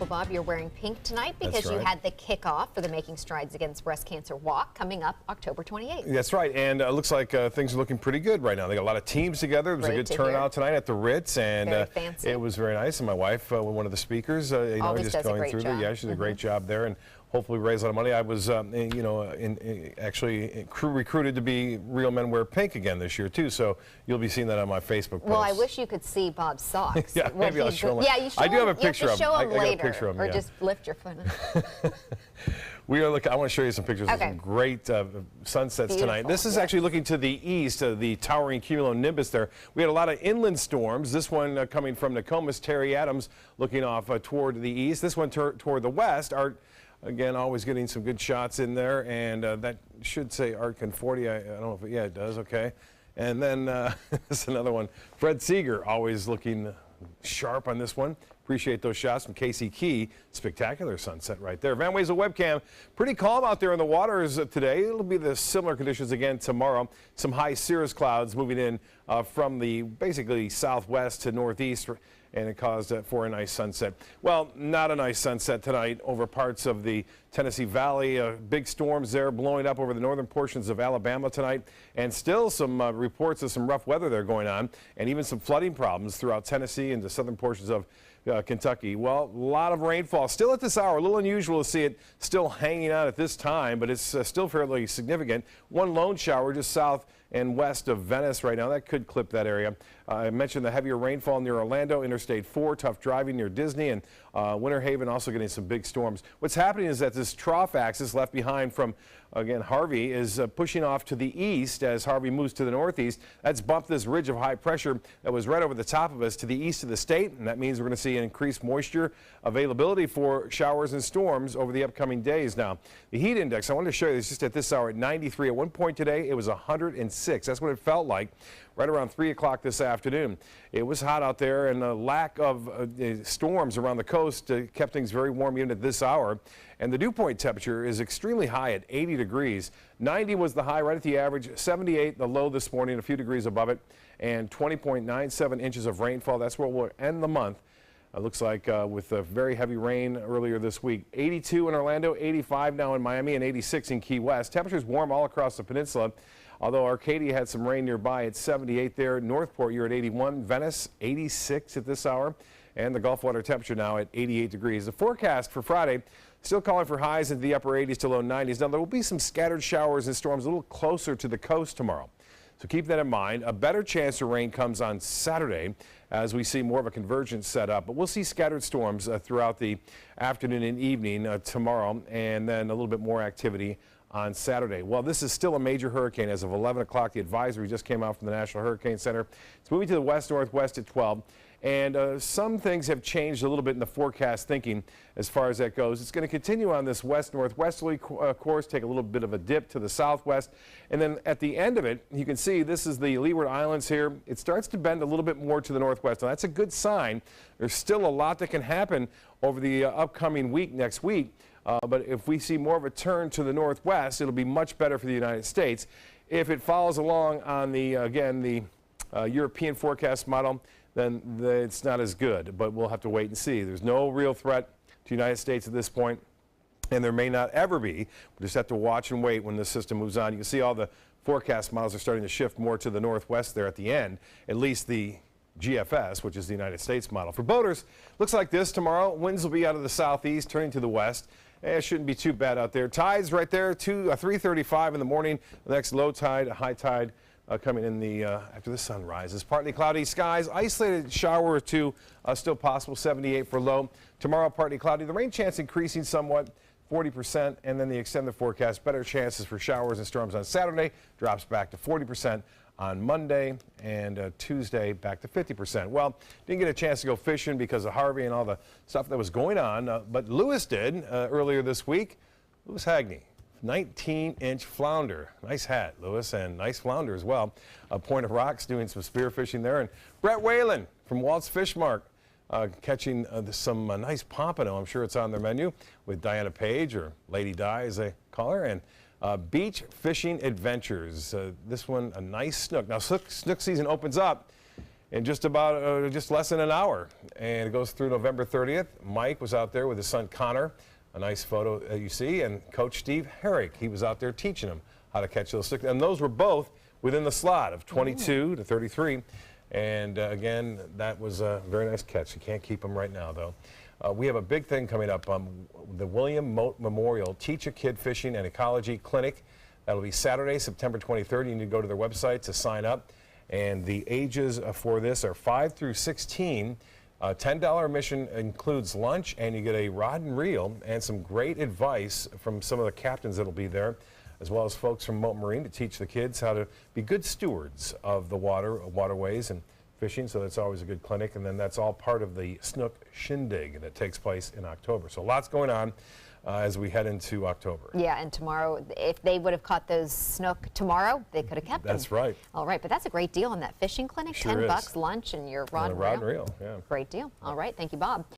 Well, Bob, you're wearing pink tonight because That's right. you had the kickoff for the Making Strides Against Breast Cancer Walk coming up October 28th. That's right, and it looks like things are looking pretty good right now. They got a lot of teams together. There was a Great good to turnout hear. tonight at the Ritz, and Very fancy. it was very nice. And my wife, one of the speakers, Always just does a going great through job. there. Yeah, she did a great job there, and hopefully raise a lot of money. I was, actually recruited to be Real Men Wear Pink again this year too. So you'll be seeing that on my Facebook post. Well, I wish you could see Bob's socks. Yeah, What maybe I'll he show do- them. Yeah, you show I do have a him- picture you of have to them. show I him got a later, picture of them, or yeah. just lift your foot. We are looking. I want to show you some pictures of Okay. some great sunsets tonight. Beautiful, This is yes. actually looking to the east, the towering cumulonimbus there. We had a lot of inland storms. This one coming from Nokomis, Terry Adams, looking off toward the east. This one toward the west. Art, again, always getting some good shots in there, and that should say Art Conforti. I don't know if yeah, it does. Okay. And then this is another one. Fred Seeger, always looking sharp on this one. Appreciate those shots from Casey Key. Spectacular sunset right there. Van Wezel webcam. Pretty calm out there in the waters today. It'll be the similar conditions again tomorrow. Some high cirrus clouds moving in from the basically southwest to northeast, and it caused for a nice sunset. Well, not a nice sunset tonight over parts of the Tennessee Valley. Big storms there blowing up over the northern portions of Alabama tonight, and still some reports of some rough weather there going on, and even some flooding problems throughout Tennessee and the southern portions of Kentucky. Well, a lot of rainfall still at this hour. A little unusual to see it still hanging out at this time, but it's still fairly significant. One lone shower just south and west of Venice right now. That could clip that area. I mentioned the heavier rainfall near Orlando, Interstate 4, tough driving near Disney, and Winter Haven also getting some big storms. What's happening is that this trough axis left behind from, again, Harvey is pushing off to the east as Harvey moves to the northeast. That's bumped this ridge of high pressure that was right over the top of us to the east of the state, and that means we're going to see an increased moisture availability for showers and storms over the upcoming days. Now, the heat index, I wanted to show you this just at this hour at 93. At one point today, it was 106. That's what it felt like right around 3 o'clock this afternoon. It was hot out there, and the lack of storms around the coast kept things very warm even at this hour. And the dew point temperature is extremely high at 80 degrees. 90 was the high right at the average, 78 the low this morning, a few degrees above it, and 20.97 inches of rainfall. That's where we'll end the month. Looks like with very heavy rain earlier this week. 82 in Orlando, 85 now in Miami, and 86 in Key West. Temperatures warm all across the peninsula. Although Arcadia had some rain nearby at 78 there. Northport, you're at 81. Venice, 86 at this hour. And the Gulf water temperature now at 88 degrees. The forecast for Friday, still calling for highs into the upper 80s to low 90s. Now, there will be some scattered showers and storms a little closer to the coast tomorrow. So keep that in mind. A better chance of rain comes on Saturday as we see more of a convergence set up. But we'll see scattered storms throughout the afternoon and evening tomorrow, and then a little bit more activity on Saturday. Well, this is still a major hurricane as of 11 o'clock. The advisory just came out from the National Hurricane Center. It's moving to the west-northwest at 12. And some things have changed a little bit in the forecast thinking as far as that goes. It's going to continue on this west-northwesterly course, take a little bit of a dip to the southwest. And then at the end of it, you can see this is the Leeward Islands here. It starts to bend a little bit more to the northwest. Now, that's a good sign. There's still a lot that can happen over the upcoming week, next week. But if we see more of a turn to the northwest, it'll be much better for the United States. If it follows along on the, again, the European forecast model, then it's not as good, but we'll have to wait and see. There's no real threat to the United States at this point, and there may not ever be. We just have to watch and wait when the system moves on. You can see all the forecast models are starting to shift more to the northwest there at the end, at least the GFS, which is the United States model. For boaters, looks like this tomorrow. Winds will be out of the southeast, turning to the west. It shouldn't be too bad out there. Tides right there, 3:35 in the morning. The next low tide, high tide coming in the after the sun rises. Partly cloudy skies, isolated shower or two still possible, 78 for low. Tomorrow, partly cloudy. The rain chance increasing somewhat, 40%, and then the extended forecast, better chances for showers and storms on Saturday, drops back to 40% on Monday, and Tuesday back to 50%. Well, didn't get a chance to go fishing because of Harvey and all the stuff that was going on, but Lewis did earlier this week. Lewis Hagney, 19-inch flounder. Nice hat, Lewis, and nice flounder as well. Point of Rocks doing some spear fishing there, and Brett Whalen from Walt's Fish Mark catching some nice pompano. I'm sure it's on their menu with Diana Page, or Lady Di as they call her, and Beach Fishing Adventures. This one, a nice snook. Now, snook season opens up in just about just less than an hour, and it goes through November 30th. Mike was out there with his son Connor, a nice photo you see, and Coach Steve Herrick. He was out there teaching him how to catch those sticks, and those were both within the slot of 22 to 33. And again, that was a very nice catch. You can't keep them right now, though. We have a big thing coming up, the William Mote Memorial Teach a Kid Fishing and Ecology Clinic. That'll be Saturday, September 23rd. You need to go to their website to sign up. And the ages for this are 5 through 16. $10 admission includes lunch, and you get a rod and reel and some great advice from some of the captains that'll be there, as well as folks from Mote Marine to teach the kids how to be good stewards of the waterways and fishing. So that's always a good clinic. And then that's all part of the Snook Shindig that takes place in October. So lots going on as we head into October. Yeah, and tomorrow, if they would have caught those snook tomorrow, they could have kept them. That's right. All right, but that's a great deal on that fishing clinic. Sure $10, is. lunch, and your rod And a rod and reel, yeah. Great deal. All right, thank you, Bob.